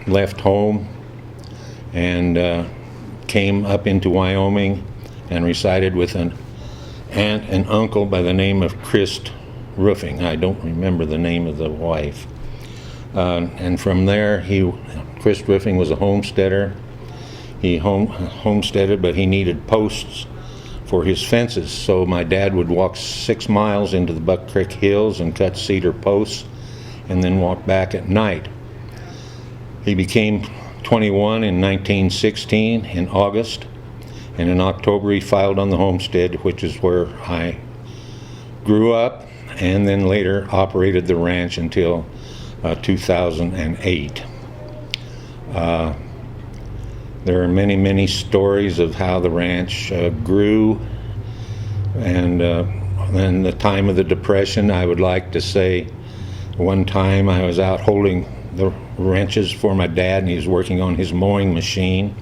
left home and came up into Wyoming and resided with an aunt and uncle by the name of Christ Roofing. I don't remember the name of the wife. And from there, Christ Roofing was a homesteader. He homesteaded, but he needed posts for his fences. So my dad would walk 6 miles into the Buck Creek Hills and cut cedar posts and then walk back at night. He became 21 in 1916 in August, and in October he filed on the homestead, which is where I grew up and then later operated the ranch until 2008. There are many, many stories of how the ranch grew, and in the time of the Depression, I would like to say one time I was out holding the wrenches for my dad, and he was working on his mowing machine.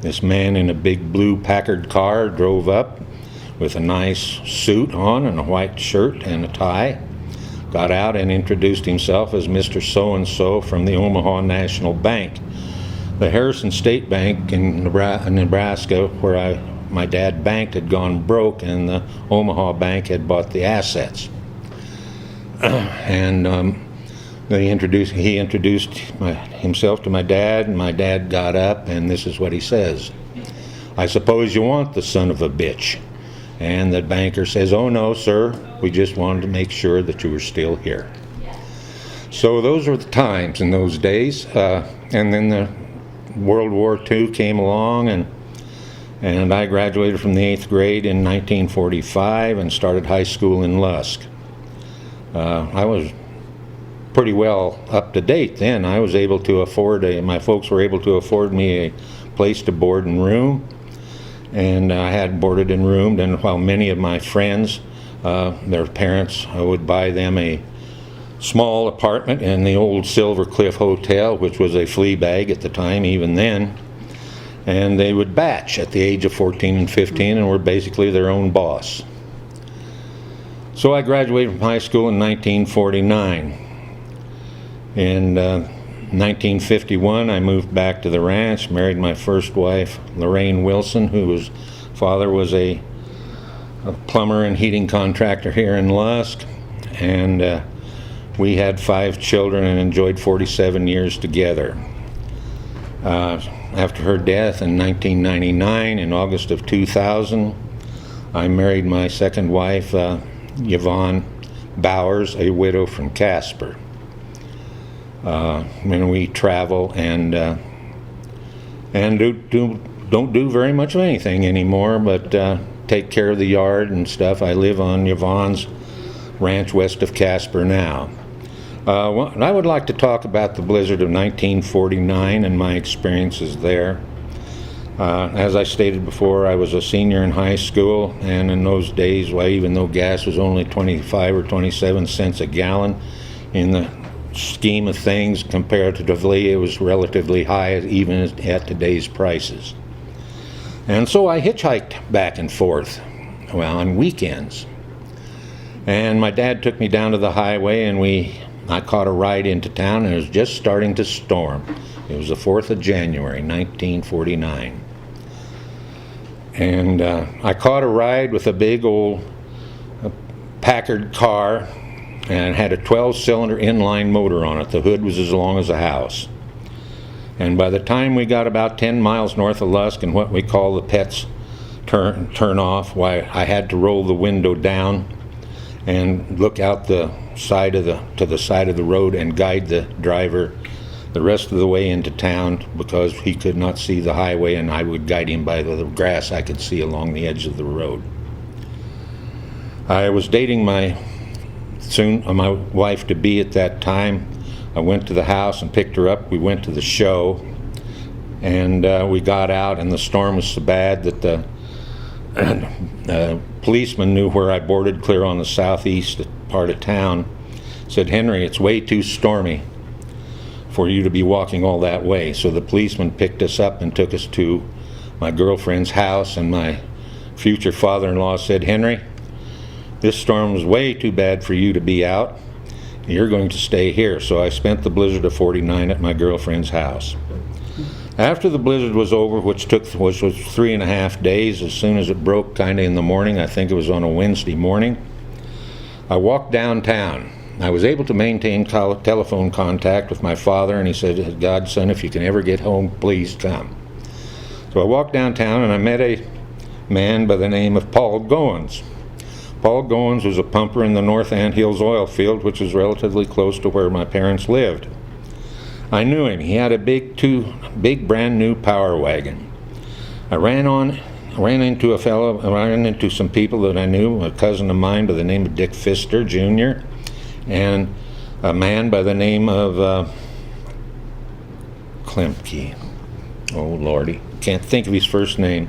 This man in a big blue Packard car drove up with a nice suit on and a white shirt and a tie, got out and introduced himself as Mr. So-and-so from the Omaha National Bank. The Harrison State Bank in Nebraska, where my dad banked, had gone broke, and the Omaha Bank had bought the assets. He introduced himself to my dad, and my dad got up, and this is what he says: "I suppose you want the son of a bitch." And the banker says, "Oh no, sir, we just wanted to make sure that you were still here." So those were the times in those days. And then the World War II came along, and I graduated from the 8th grade in 1945 and started high school in Lusk. I was pretty well up to date then. I was able to afford my folks were able to afford me a place to board and room, and I had boarded and roomed, and while many of my friends, their parents would buy them a small apartment in the old Silver Cliff Hotel, which was a flea bag at the time, even then, and they would batch at the age of 14 and 15 and were basically their own boss. So I graduated from high school in 1949. In 1951, I moved back to the ranch, married my first wife, Lorraine Wilson, whose father was a plumber and heating contractor here in Lusk, and we had 5 children and enjoyed 47 years together. After her death in 1999, in August of 2000, I married my second wife, Yvonne Bowers, a widow from Casper. And we travel and don't do very much of anything anymore, but take care of the yard and stuff. I live on Yvonne's ranch west of Casper now. I would like to talk about the blizzard of 1949 and my experiences there. As I stated before, I was a senior in high school, and in those days, even though gas was only 25 or 27 cents a gallon, in the scheme of things, comparatively, it was relatively high, even at today's prices. And so I hitchhiked back and forth, on weekends. And my dad took me down to the highway, and I caught a ride into town, and it was just starting to storm. It was the 4th of January, 1949. And I caught a ride with a big old Packard car, and it had a 12-cylinder inline motor on it. The hood was as long as a house. And by the time we got about 10 miles north of Lusk and what we call the Pets turn off, I had to roll the window down and look out to the side of the road and guide the driver the rest of the way into town, because he could not see the highway, and I would guide him by the grass I could see along the edge of the road. I was dating my wife-to-be at that time. I went to the house and picked her up. We went to the show, and we got out, and the storm was so bad that the policeman knew where I boarded clear on the southeast part of town. Said, "Henry, it's way too stormy for you to be walking all that way." So the policeman picked us up and took us to my girlfriend's house, and my future father-in-law said, "Henry, this storm was way too bad for you to be out. you're going to stay here. So I spent the blizzard of 49 at my girlfriend's house. After the blizzard was over, which was 3.5 days, as soon as it broke kind of in the morning, I think it was on a Wednesday morning, I walked downtown. I was able to maintain telephone contact with my father, and he said, "Godson, if you can ever get home, please come." So I walked downtown and I met a man by the name of Paul Goins. Paul Goins was a pumper in the North Ant Hills oil field, which was relatively close to where my parents lived. I knew him. He had a big brand new power wagon. I ran into some people that I knew, a cousin of mine by the name of Dick Pfister Jr., and a man by the name of Klemke. Oh, Lordy, can't think of his first name.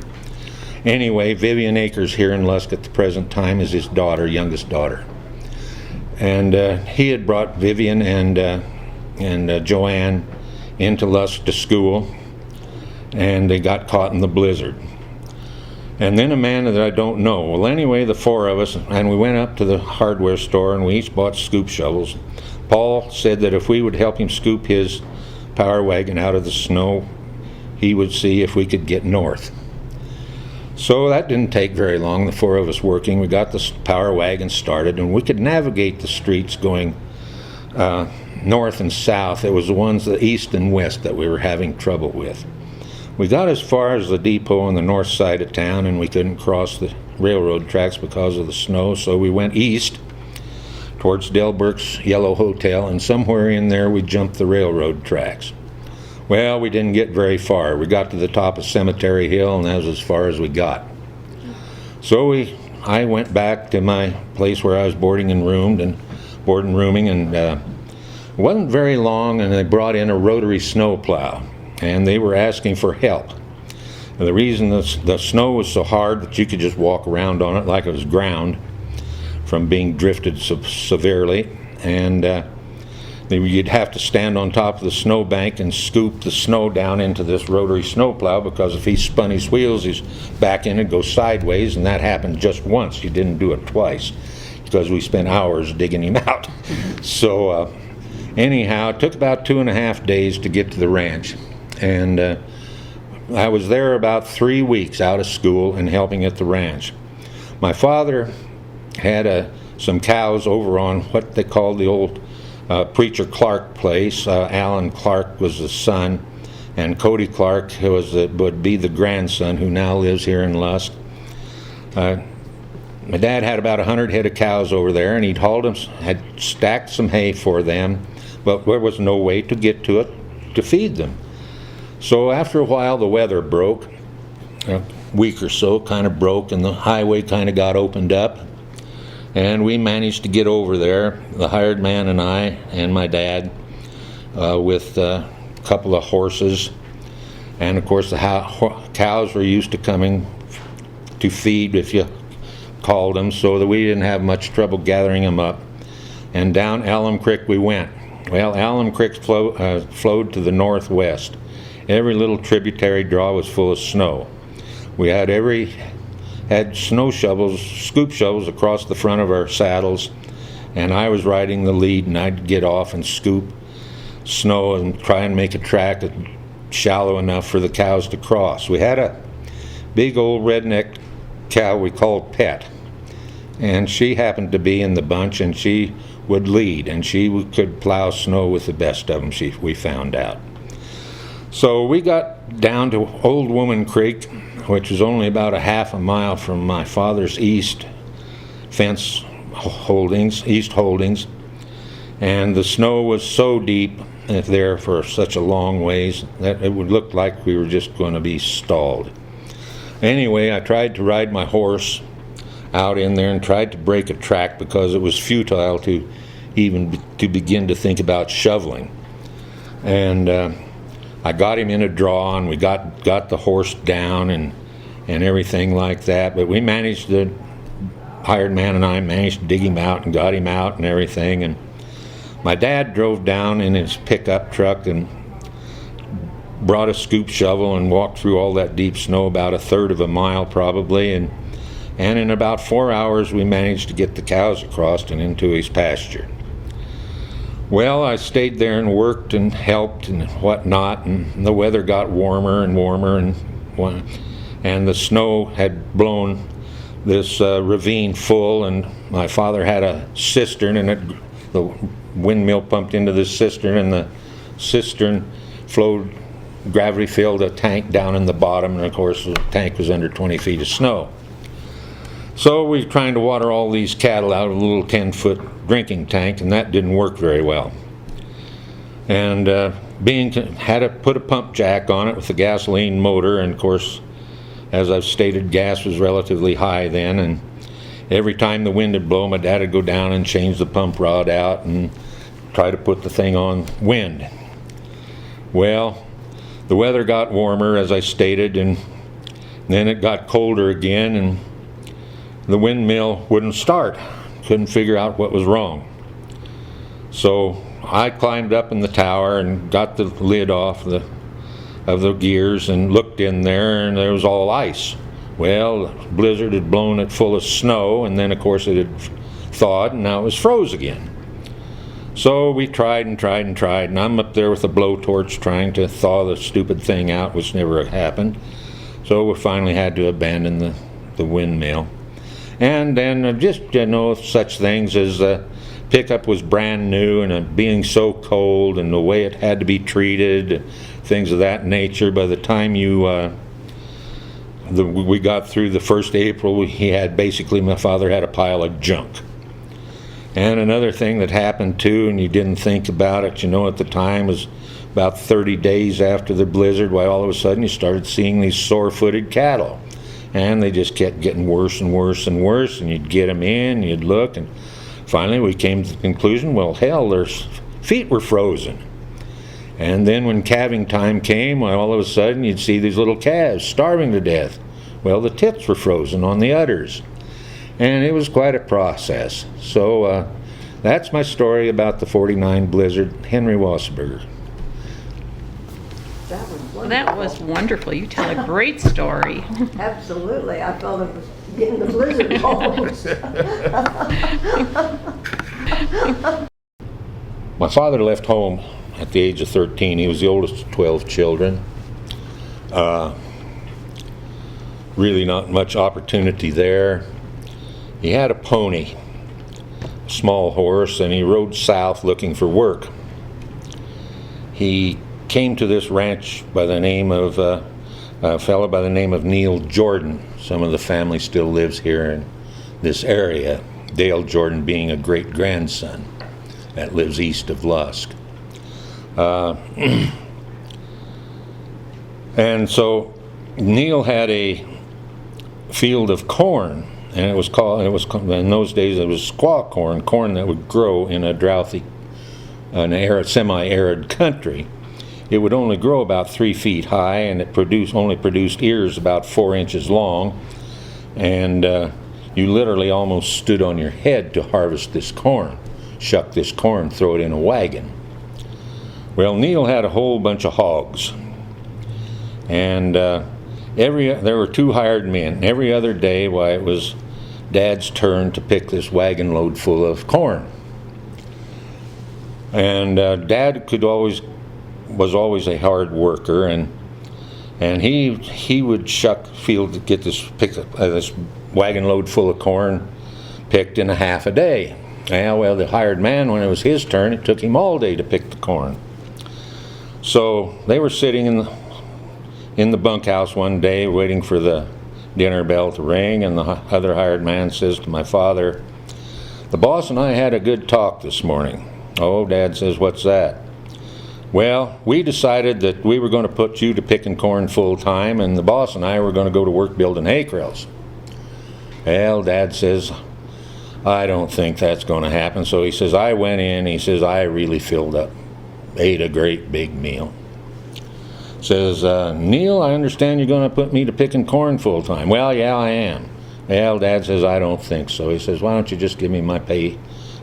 Anyway, Vivian Akers here in Lusk at the present time is his daughter, youngest daughter. And he had brought Vivian and Joanne into Lusk to school, and they got caught in the blizzard. And then a man that I don't know. Well, anyway, the four of us, and we went up to the hardware store, and we each bought scoop shovels. Paul said that if we would help him scoop his power wagon out of the snow, he would see if we could get north. So that didn't take very long, the four of us working. We got the power wagon started, and we could navigate the streets going north and south. It was the ones, the east and west, that we were having trouble with. We got as far as the depot on the north side of town, and we couldn't cross the railroad tracks because of the snow, so we went east towards Delberg's Yellow Hotel, and somewhere in there we jumped the railroad tracks. Well, we didn't get very far. We got to the top of Cemetery Hill, and that was as far as we got. So I went back to my place where I was boarding and rooming, and it wasn't very long, and they brought in a rotary snowplow, and they were asking for help. And the reason the snow was so hard that you could just walk around on it like it was ground from being drifted so severely, and you'd have to stand on top of the snowbank and scoop the snow down into this rotary snowplow, because if he spun his wheels, his back end would go sideways, and that happened just once. You didn't do it twice, because we spent hours digging him out. So anyhow, it took about 2.5 days to get to the ranch, and I was there about 3 weeks out of school and helping at the ranch. My father had some cows over on what they called the old Preacher Clark place. Alan Clark was the son, and Cody Clark would be the grandson, who now lives here in Lusk. My dad had about 100 head of cows over there, and had stacked some hay for them, but there was no way to get to it to feed them. So after a while, the weather broke. A week or so kind of broke, and the highway kind of got opened up. And we managed to get over there, the hired man and I and my dad, with a couple of horses. And of course the cows were used to coming to feed if you called them, so that we didn't have much trouble gathering them up. And down Alum Creek we went. Well, Alum Creek flowed to the northwest. Every little tributary draw was full of snow. We had snow shovels, scoop shovels across the front of our saddles, and I was riding the lead, and I'd get off and scoop snow and try and make a track shallow enough for the cows to cross. We had a big old redneck cow we called Pet, and she happened to be in the bunch, and she would lead, and she could plow snow with the best of them, we found out. So we got down to Old Woman Creek, which was only about a half a mile from my father's east holdings, and the snow was so deep there for such a long ways that it would look like we were just going to be stalled. Anyway, I tried to ride my horse out in there and tried to break a track, because it was futile to even to begin to think about shoveling. And I got him in a draw, and we got the horse down and everything like that. But we managed, the hired man and I managed to dig him out and got him out and everything. And my dad drove down in his pickup truck and brought a scoop shovel and walked through all that deep snow, about a third of a mile probably. And in about 4 hours we managed to get the cows across and into his pasture. Well, I stayed there and worked and helped and whatnot, and the weather got warmer and warmer, and the snow had blown this ravine full, and my father had a cistern, and the windmill pumped into this cistern, and the cistern flowed, gravity filled a tank down in the bottom, and of course the tank was under 20 feet of snow. So we were trying to water all these cattle out of a little 10-foot drinking tank, and that didn't work very well. And had to put a pump jack on it with a gasoline motor, and of course, as I've stated, gas was relatively high then, and every time the wind would blow, my dad would go down and change the pump rod out and try to put the thing on wind. Well, the weather got warmer, as I stated, and then it got colder again, and the windmill wouldn't start. Couldn't figure out what was wrong. So I climbed up in the tower and got the lid off of the gears and looked in there, and there was all ice. Well, the blizzard had blown it full of snow, and then of course it had thawed, and now it was froze again. So we tried and tried and tried, and I'm up there with a blowtorch trying to thaw the stupid thing out, which never happened. So we finally had to abandon the windmill. And then just, such things as the pickup was brand new, and being so cold, and the way it had to be treated, things of that nature. By the time we got through the first April, my father had a pile of junk. And another thing that happened too, and you didn't think about it, at the time, was about 30 days after the blizzard, why all of a sudden you started seeing these sore-footed cattle. And they just kept getting worse and worse and worse, and you'd get them in, and you'd look, and finally we came to the conclusion, well, hell, their feet were frozen. And then when calving time came, all of a sudden you'd see these little calves starving to death. Well, the tips were frozen on the udders. And it was quite a process. So that's my story about the 49 blizzard, Henry Wasserburger. That was wonderful. You tell a great story. Absolutely. I felt it was getting the blizzard balls. My father left home at the age of 13. He was the oldest of 12 children. Really not much opportunity there. He had a pony, a small horse, and he rode south looking for work. He came to this ranch by the name of a fellow by the name of Neil Jordan. Some of the family still lives here in this area, Dale Jordan being a great-grandson that lives east of Lusk. And so Neil had a field of corn, and it was called in those days it was squaw corn that would grow in a droughty, semi-arid country. It would only grow about 3 feet high, and it only produced ears about 4 inches long, and you literally almost stood on your head to harvest this corn, shuck this corn, throw it in a wagon. Well, Neil had a whole bunch of hogs, and there were 2 hired men. Every other day, it was Dad's turn to pick this wagon load full of corn. And Dad was always a hard worker, and he would get this wagon load full of corn picked in a half a day. Well, the hired man, when it was his turn, it took him all day to pick the corn. So they were sitting in the bunkhouse one day waiting for the dinner bell to ring, and the other hired man says to my father, "The boss and I had a good talk this morning." "Oh," Dad says, "what's that?" "Well, we decided that we were going to put you to picking corn full time, and the boss and I were going to go to work building hay corrals." Well, Dad says, "I don't think that's going to happen." So he says, I went in, he says, I really filled up, ate a great big meal. Says, "Neil, I understand you're going to put me to picking corn full time." "Well, yeah, I am." Well, Dad says, "I don't think so." He says, "Why don't you just give me my pay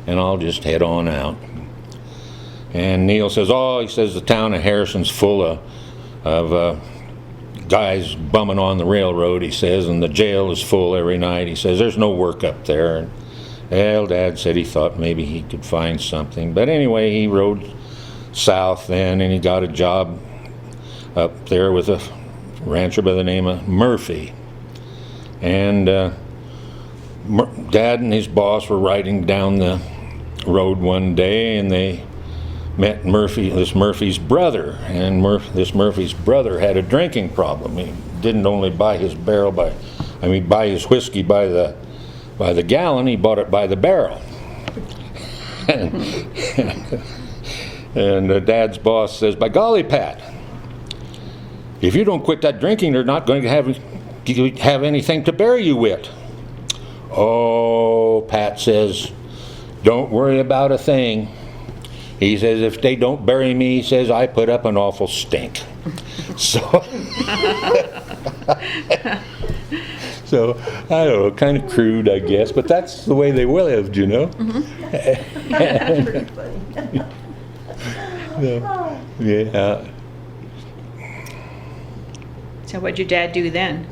and I'll just head on out." And Neil says, he says, "The town of Harrison's full of guys bumming on the railroad," he says, "and the jail is full every night." He says, "There's no work up there." Well, Dad said he thought maybe he could find something. But anyway, he rode south then, and he got a job up there with a rancher by the name of Murphy. And Dad and his boss were riding down the road one day, and they met this Murphy's brother. And this Murphy's brother had a drinking problem. He didn't only buy his buy his whiskey by the gallon. He bought it by the barrel. And Dad's boss says, "By golly, Pat, if you don't quit that drinking, they're not going to have anything to bury you with." "Oh," Pat says, "don't worry about a thing." He says, "If they don't bury me," he says, "I put up an awful stink." So, I don't know, kind of crude, I guess, but that's the way they lived, you know. That's pretty funny. Yeah. So what'd your dad do then?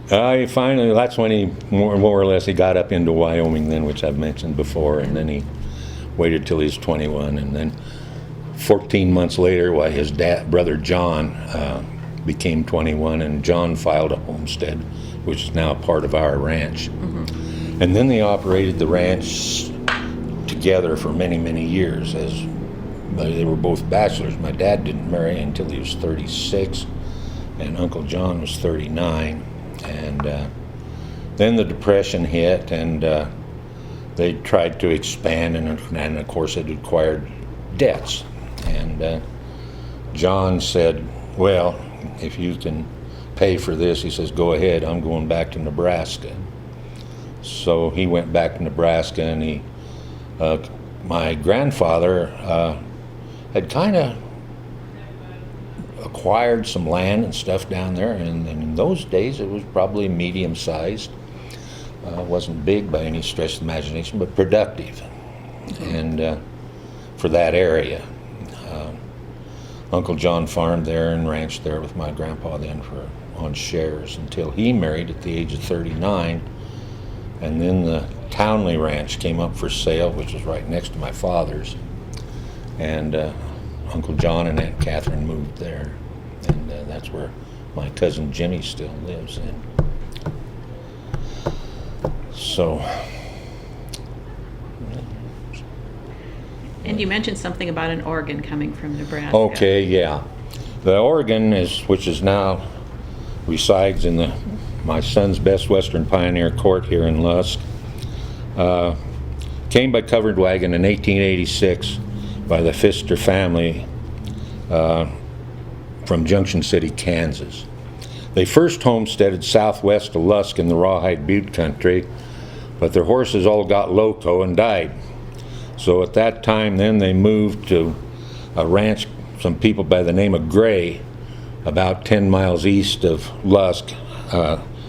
Finally, that's when he more or less he got up into Wyoming then, which I've mentioned before, and then he waited till he was 21, and then 14 months later, his brother John became 21, and John filed a homestead, which is now a part of our ranch. Mm-hmm. And then they operated the ranch together for many, many years. They were both bachelors. My dad didn't marry until he was 36, and Uncle John was 39. And then the Depression hit, and they tried to expand, and of course it acquired debts. And John said, "Well, if you can pay for this," he says, "go ahead, I'm going back to Nebraska." So he went back to Nebraska, and my grandfather had kind of acquired some land and stuff down there, and in those days it was probably medium-sized. Wasn't big by any stretch of the imagination, but productive, and for that area. Uncle John farmed there and ranched there with my grandpa then on shares until he married at the age of 39, and then the Townley Ranch came up for sale, which was right next to my father's, and Uncle John and Aunt Catherine moved there, and that's where my cousin Jimmy still lives in. So. And you mentioned something about an organ coming from Nebraska. Okay, yeah. The organ which is now resides in my son's Best Western Pioneer Court here in Lusk, came by covered wagon in 1886 by the Pfister family from Junction City, Kansas. They first homesteaded southwest of Lusk in the Rawhide Butte country, but their horses all got loco and died. So at that time then they moved to a ranch, some people by the name of Gray, about 10 miles east of Lusk,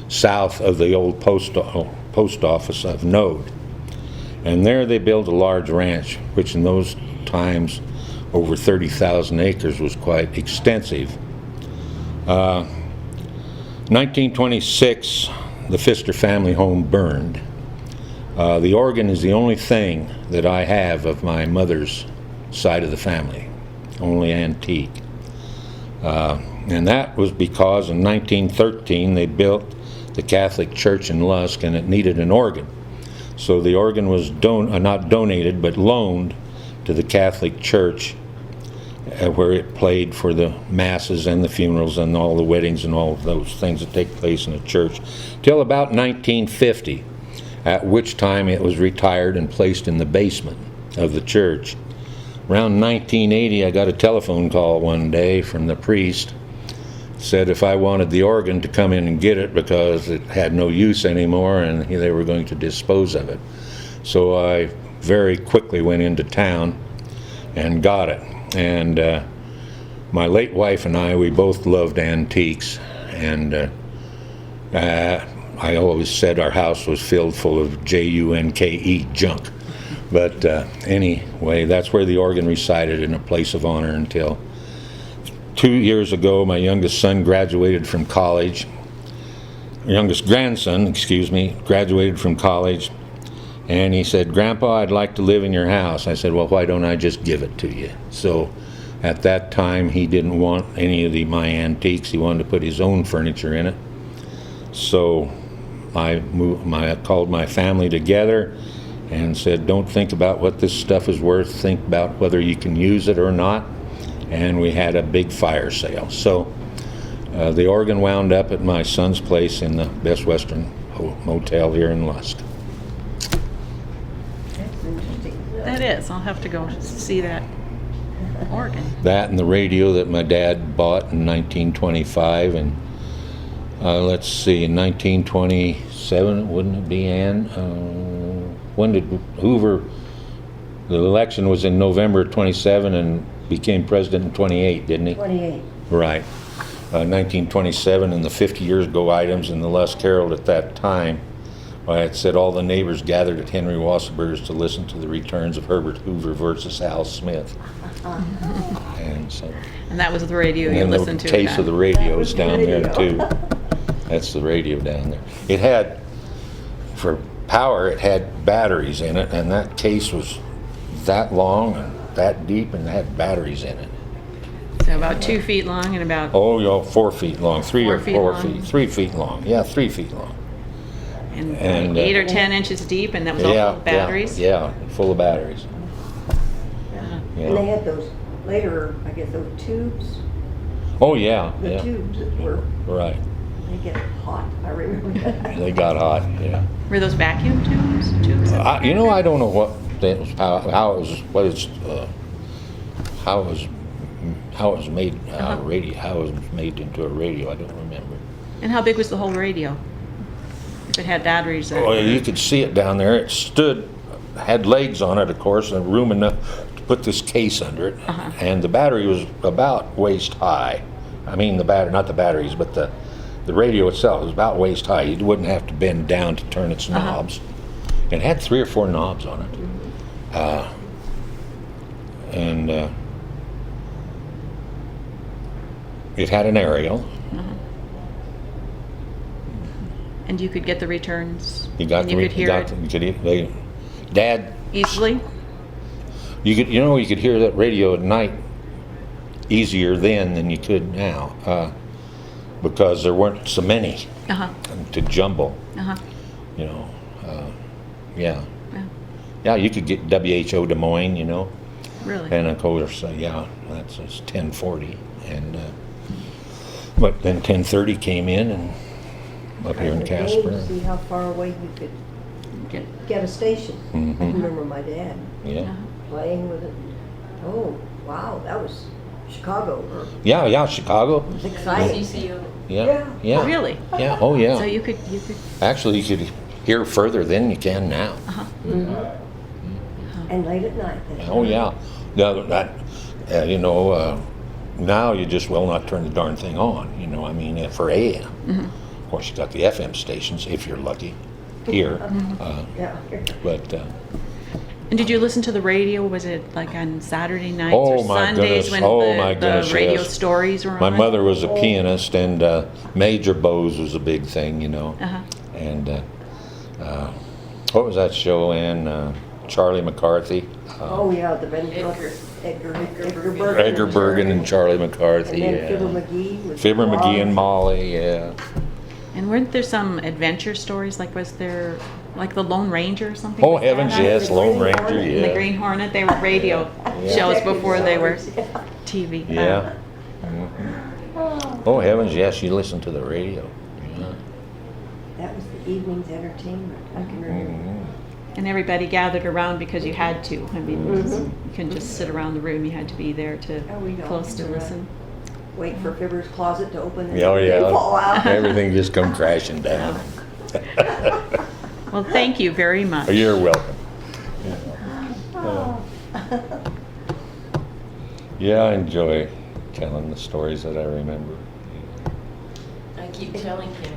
south of the old post office of Node. And there they built a large ranch, which in those times, over 30,000 acres, was quite extensive. 1926, the Pfister family home burned. The organ is the only thing that I have of my mother's side of the family, only antique. And that was because in 1913 they built the Catholic Church in Lusk, and it needed an organ. So the organ was not donated, but loaned to the Catholic Church, where it played for the masses and the funerals and all the weddings and all of those things that take place in a church, till about 1950. At which time it was retired and placed in the basement of the church. Around 1980, I got a telephone call one day from the priest. Said if I wanted the organ to come in and get it because it had no use anymore and they were going to dispose of it. So I very quickly went into town and got it. And my late wife and I, we both loved antiques, and I always said our house was filled full of junke junk. But anyway, that's where the organ resided, in a place of honor, until 2 years ago my youngest son graduated from college. Youngest grandson, graduated from college. And he said, "Grandpa, I'd like to live in your house." I said, "Well, why don't I just give it to you?" So at that time, he didn't want any of my antiques. He wanted to put his own furniture in it. So I called my family together and said, "Don't think about what this stuff is worth. Think about whether you can use it or not." And we had a big fire sale. So the organ wound up at my son's place in the Best Western Motel here in Lusk. That's interesting. That is. I'll have to go see that organ. That and the radio that my dad bought in 1925, and let's see, in 1927, wouldn't it be, Ann? When did Hoover, the election was in November 27 and became president in 28, didn't he? 28. Right. 1927, and the 50 years ago items in the Lusk Herald at that time, it said all the neighbors gathered at Henry Wasserburger's to listen to the returns of Herbert Hoover versus Al Smith. And so, And that was the radio you and listened the to. case of the radios That was the down there radio. too. That's the radio down there. It had, for power, it had batteries in it, and that case was that long and that deep, and had batteries in it. So about 2 feet long and about, Oh, you know, 4 feet long, 3 or 4 4 feet feet, long. 3 feet long. Yeah, 3 feet long. and and, 8 or 10 inches deep, and that was all full of batteries. Yeah, full of batteries. Yeah. Yeah. And they had those, later, I guess, those tubes, Oh yeah, the yeah, tubes that were, right. they get hot, I remember that. They got hot. Yeah. Were those vacuum tubes? You know, I don't know what that was, how it was, what it's, how it was made radio, how it was made into a radio. I don't remember. And how big was the whole radio? If it had batteries that Well, you could see it down there. It stood, had legs on it, of course, and room enough to put this case under it. And the battery was about waist high. I mean, the battery, not the batteries, but the radio itself was about waist high. You wouldn't have to bend down to turn its knobs. It had 3 or 4 knobs on it. And it had an aerial. and you could get the returns. You got and the, you could hear it Dad, easily. you could hear that radio at night easier then than you could now, because there weren't so many to jumble. You know, yeah. Yeah, you could get WHO Des Moines, you know. Really. And of course, that's 1040, and but then 1030 came in, and up here in The game Casper. to see how far away you could get a station. I remember my dad Yeah. playing with it. Oh, wow, that was Chicago. Yeah, Chicago. It was exciting. Yeah, yeah. Really? Yeah, oh yeah. So you could. Actually, you could hear further than you can now. And late at night. that's Oh right. yeah. No, now you just will not turn the darn thing on. You know, I mean, for AM. Of course, you got the FM stations if you're lucky here. Yeah. But And did you listen to the radio? Was it like on Saturday nights Oh, or my Sundays goodness. when Oh, my the goodness, radio yes. stories were on? my mother was a pianist, and Major Bose was a big thing, you know. And what was that show, Ann? Charlie McCarthy. Oh, yeah, the Edgar Bergen. Edgar Bergen and Charlie McCarthy. And then Fibber Yeah. McGee. With Fibber McGee and Molly. Molly. Yeah. And weren't there some adventure stories? Like, was there like the Lone Ranger or something? Oh like that? heavens, yes, The Lone Green Ranger. Hornet. And the Yeah. Green Hornet. They were radio shows before they were Yeah. TV. Yeah. Oh heavens, yes, you listen to the radio. Yeah. That was the evening's entertainment. I can remember. And everybody gathered around because you had to. I mean, you couldn't just sit around the room. You had to be there to Oh, we know. close to You're right. listen. Wait for Fibber's closet to open and Oh they fall yeah. out. Everything just come crashing down. Well, thank you very much. You're welcome. Yeah, I enjoy telling the stories that I remember. I keep telling him,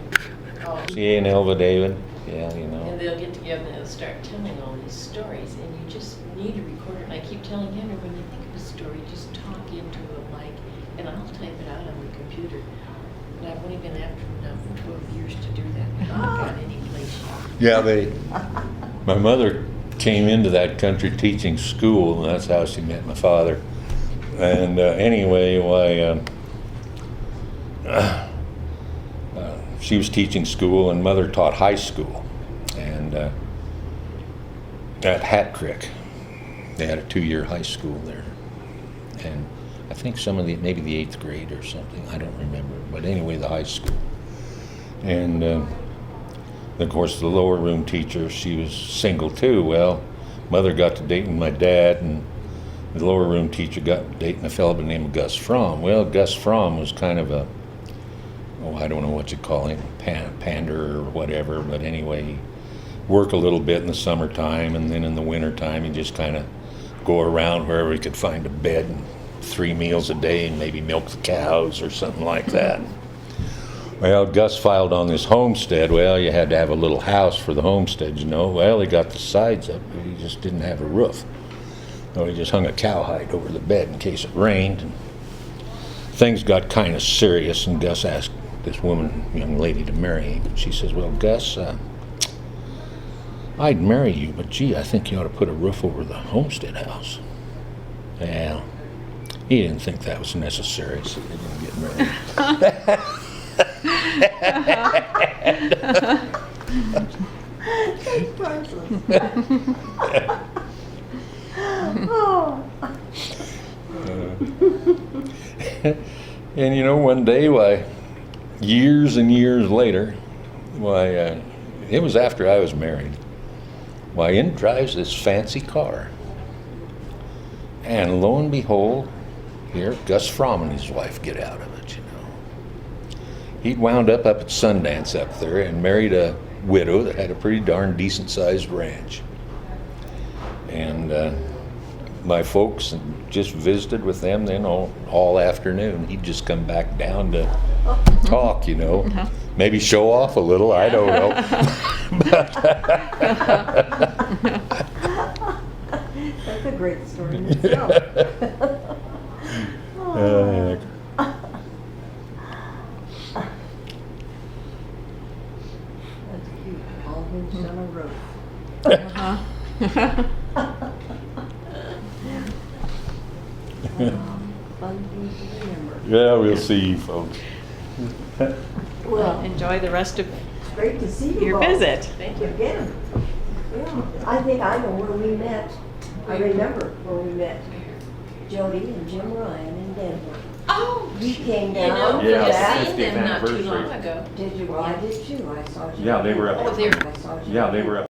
oh, C.A. and Elva David. Yeah, you know. and they'll get together and they'll start telling all these stories, and you just need to record it. And I keep telling Henry, when you think of a story, just talk into a mic, and I'll type it out on the computer. But I've only been after him now for 12 years to do that. I haven't got any place yet. Yeah, My mother came into that country teaching school, and that's how she met my father. And anyway, why, she was teaching school, and Mother taught high school. And at Hat Creek, they had a 2-year high school there. And I think maybe the 8th grade or something, I don't remember. But anyway, the high school. And of course, the lower room teacher, she was single too. Well, Mother got to dating my dad, and the lower room teacher got dating a fellow by the name of Gus Fromm. Well, Gus Fromm was kind of a, I don't know what you call him, pander or whatever, but anyway, he worked a little bit in the summertime, and then in the wintertime, he just kind of go around wherever he could find a bed and 3 meals a day and maybe milk the cows or something like that. Well, Gus filed on this homestead. Well, you had to have a little house for the homestead, you know. Well, he got the sides up, but he just didn't have a roof. So he just hung a cowhide over the bed in case it rained. And things got kind of serious, and Gus asked this young lady, to marry him. She says, well, Gus, I'd marry you, but gee, I think you ought to put a roof over the homestead house. Well, he didn't think that was necessary, so they didn't get married. That's priceless. Oh. And you know, one day, why, years and years later, why, it was after I was married, why, in drives this fancy car. And lo and behold, here, Gus Fromm and his wife get out of it, you know. He'd wound up at Sundance up there and married a widow that had a pretty darn decent-sized ranch. And my folks just visited with them then all afternoon. He'd just come back down to talk, you know. Uh-huh. Maybe show off a little, I don't know. That's a great story in itself. Uh, That's cute. All hinged on a rope. Uh-huh. Fun things to remember. yeah, we'll see you folks. Well, Enjoy the rest of it's great to see you your both. visit. Thank you. Again. Yeah, I think I know where we met. I remember where we met. Jody and Jim Ryan in Denver. Oh, You came you down know, for Yeah, I that. seen them not too long anniversary. ago. Did you? Well, I did too. I saw you. Yeah, they were up there. I saw you. Yeah, they were up